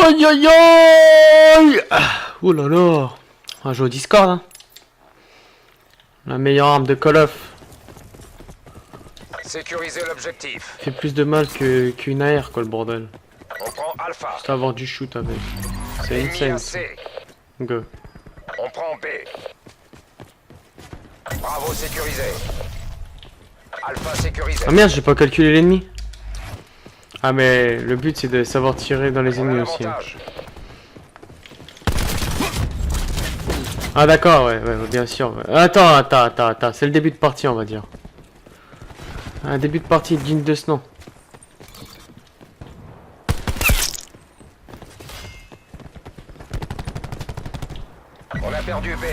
Aïe aïe aïe. Ouh là là. On va jouer au Discord, hein. La meilleure arme de Call of. Sécuriser l'objectif. Fait plus de mal qu'une AR, quoi, le bordel. On prend Alpha. Juste avoir du shoot avec. C'est Ennemi insane. à Ça. C. Go. On prend B. Bravo sécurisé. Alpha sécurisé. Ah merde, j'ai pas calculé l'ennemi. Ah mais le but c'est de savoir tirer dans les On a ennemis aussi. Hein. l'avantage. Ah d'accord, ouais, bien sûr. Attends. C'est le début de partie, on va dire. Un début de partie digne de ce nom. On a perdu B.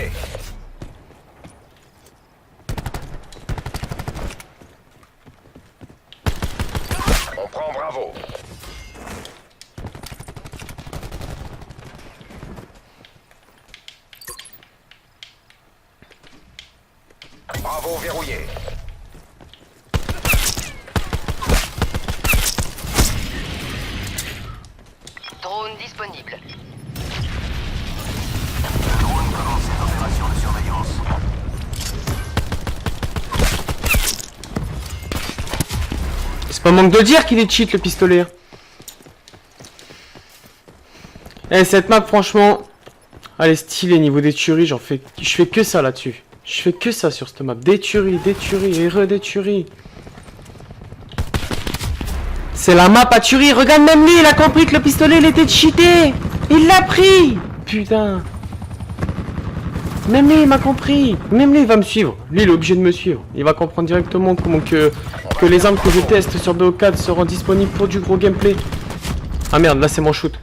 On prend Bravo. Bravo verrouillé. Drone disponible. Drone commence cette opération de surveillance. C'est pas manque de dire qu'il est cheat le pistolet. Eh cette map franchement, elle est stylée niveau des tueries, je fais que ça là-dessus. Je fais que ça sur cette map. Des tueries et des tueries. C'est la map à tuerie. Regarde même lui, il a compris que le pistolet il était cheaté. Il l'a pris. Putain. Même lui il m'a compris. Même lui il va me suivre. Lui il est obligé de me suivre. Il va comprendre directement comment que les armes que je teste sur BO4 seront disponibles pour du gros gameplay. Ah merde, là c'est mon shoot.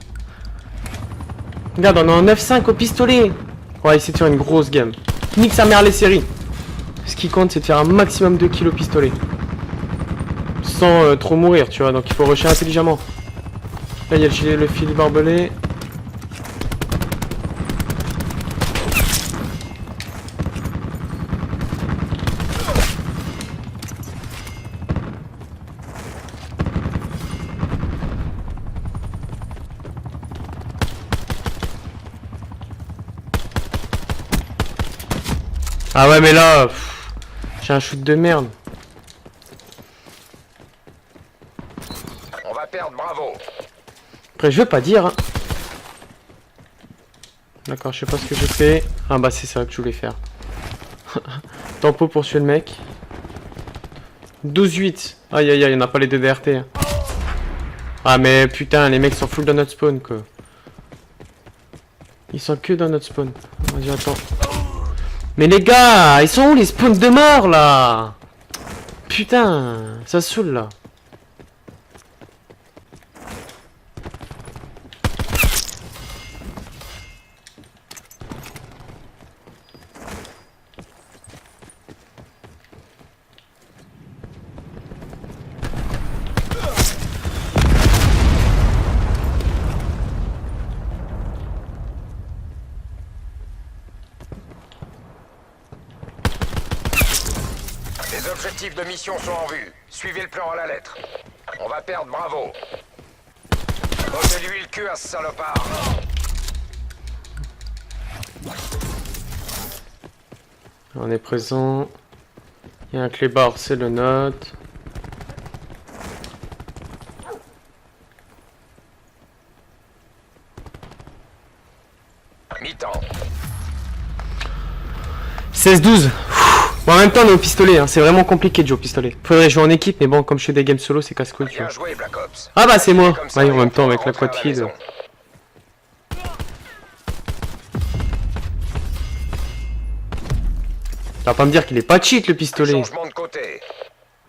Regarde, on est en 9-5 au pistolet. On va essayer de faire une grosse game. Nique sa mère les séries. Ce qui compte c'est de faire un maximum de kills au pistolet. Sans trop mourir, tu vois, donc il faut rusher intelligemment. Là il y a le gilet, le fil barbelé. Ah ouais mais là, j'ai un shoot de merde. On va perdre Bravo. Après je veux pas dire hein. D'accord, je sais pas ce que je fais. Ah bah c'est ça que je voulais faire. Tempo pour tuer le mec. 12-8. Aïe aïe aïe, on a pas les deux DRT. Hein. Ah mais putain, les mecs sont full dans notre spawn quoi. Ils sont que dans notre spawn. Vas-y attends. Mais les gars, ils sont où les spawns de mort là? Putain, ça saoule là. Les objectifs de mission sont en vue. Suivez le plan à la lettre. On va perdre Bravo. Ôtez-lui le cul à ce salopard. On est présent. Il y a un clébard, c'est le note. Mi-temps. 16-12. Bon, en même temps on est au pistolet, hein. C'est vraiment compliqué de jouer au pistolet. Faudrait jouer en équipe, mais bon, comme je fais des games solo, c'est casse-couille. Tu Bien vois. joué Black Ops. Ah bah c'est moi. Comme ça, Ouais, en on même temps pourra avec la rentrer à quad la feed. maison. Tu vas pas me dire qu'il est pas cheat le pistolet. Changement de côté.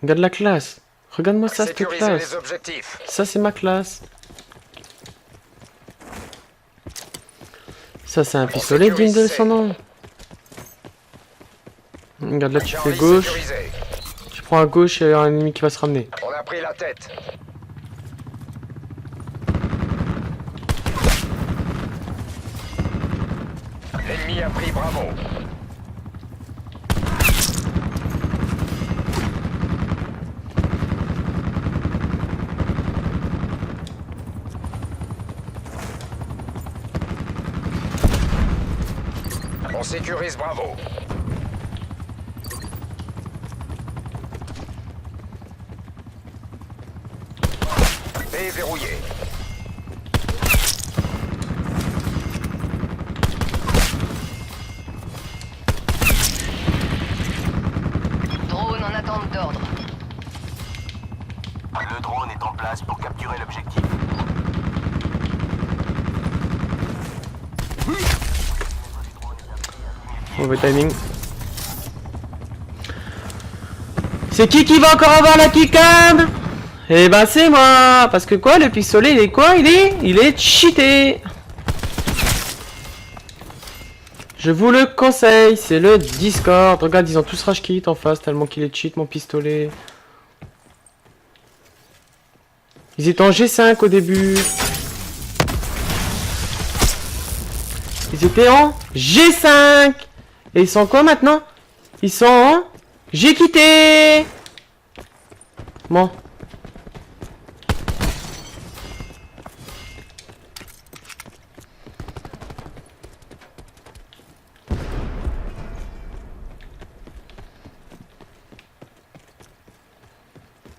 Regarde la classe. Regarde-moi ça, cette Sécurisez classe. les objectifs. Ça c'est ma classe. Ça c'est un pistolet digne de son nom. Regarde là, tu fais Charlie gauche. sécurisé. Tu prends à gauche et il y a un ennemi qui va se ramener. On a pris la tête. L'ennemi a pris Bravo. On sécurise Bravo. B verrouillé. Drone en attente d'ordre. Le drone est en place pour capturer l'objectif. Mauvais timing. C'est qui va encore avoir la keycam? Eh ben c'est moi. Parce que quoi, le pistolet il est quoi? Il est cheaté. Je vous le conseille, c'est le Discord. Regarde, ils ont tous rage quit en face tellement qu'il est cheat mon pistolet. Ils étaient en G5 au début. Ils étaient en G5. Et ils sont quoi maintenant? Ils sont en... J'ai quitté. Bon.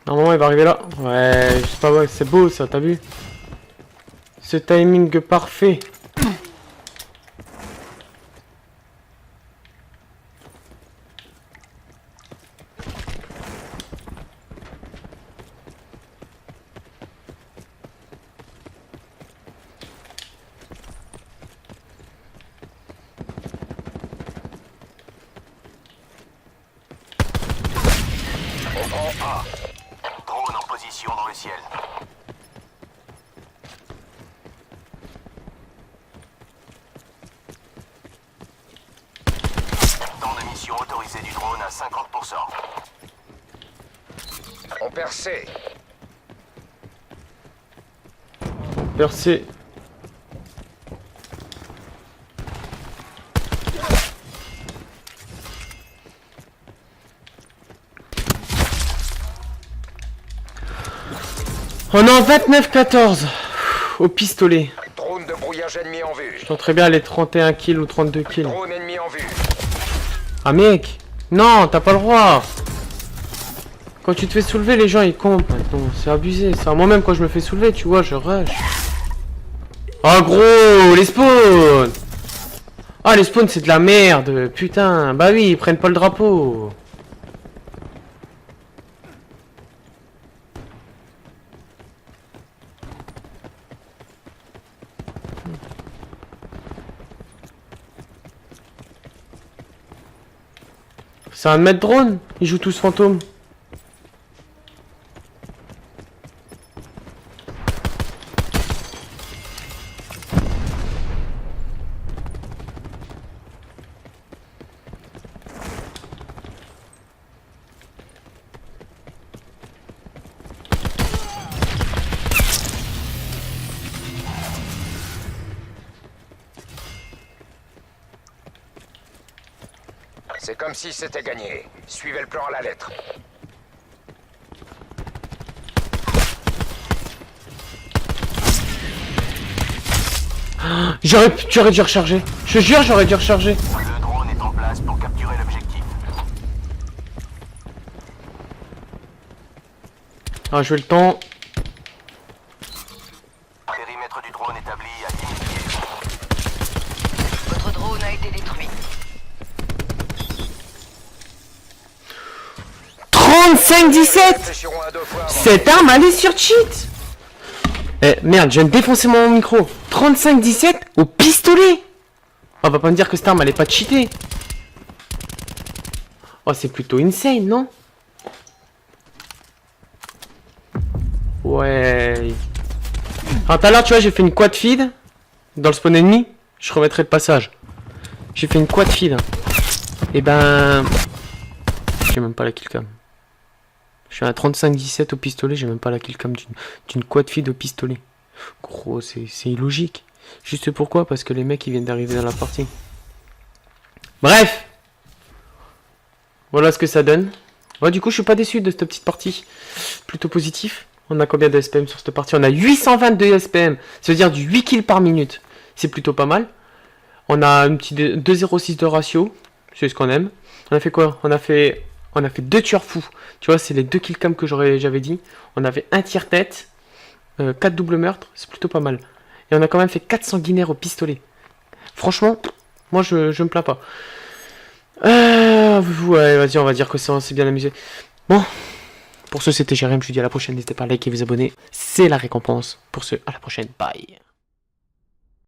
Normalement il va arriver là. Ouais, je sais pas, ouais, c'est beau ça, t'as vu? Ce timing parfait. On prend A. Drone en position dans le ciel. Temps de mission autorisé du drone à 50%. On perd C. Percé. On est en 29-14 au pistolet. Drone de brouillage ennemi en vue. Je très bien les 31 kills ou 32 kills. Drone ennemi en vue. Ah mec, non, t'as pas le droit. Quand tu te fais soulever, les gens ils comptent maintenant. C'est abusé ça. Moi-même quand je me fais soulever, tu vois, je rush. Oh gros, les spawns. Ah les spawns c'est de la merde, putain. Bah oui, ils prennent pas le drapeau. C'est un maître drone. Ils jouent tous fantômes. C'est comme si c'était gagné. Suivez le plan à la lettre. J'aurais dû recharger. Je te jure, j'aurais dû recharger. Le drone est en place pour capturer l'objectif. Ah, je veux le temps. Périmètre du drone établi à 10 000 pieds. Votre drone a été détruit. 35-17. Réfléchirons à deux fois avant. Cette arme, elle est sur cheat. Eh, merde, je viens de défoncer mon micro. 35-17 au pistolet. On va pas me dire que cette arme, elle est pas cheatée. Oh, c'est plutôt insane, non? Ouais. Alors, tout à l'heure, tu vois, j'ai fait une quad feed dans le spawn ennemi. Je remettrai de passage. J'ai fait une quad feed. Et ben... J'ai même pas la killcam. Je suis à 35-17 au pistolet, j'ai même pas la killcam d'une quad feed au pistolet. Gros, c'est illogique. Juste pourquoi? Parce que les mecs ils viennent d'arriver dans la partie. Bref. Voilà ce que ça donne. Ouais, du coup, je suis pas déçu de cette petite partie. Plutôt positif. On a combien de SPM sur cette partie? On a 822 SPM. Ça veut dire du 8 kills par minute. C'est plutôt pas mal. On a un petit 2,06 de ratio. C'est ce qu'on aime. On a fait quoi? On a fait 2 tueurs fous. Tu vois, c'est les 2 kill cam que j'avais dit. On avait un tiers tête, 4 doubles meurtres. C'est plutôt pas mal. Et on a quand même fait 4 sanguinaires au pistolet. Franchement, moi je me plains pas. Ouais, vas-y, on va dire que ça, on s'est bien amusé. Bon, pour ce c'était Jérém, je vous dis à la prochaine, n'hésitez pas à liker et vous abonner. C'est la récompense pour ce. À la prochaine, bye.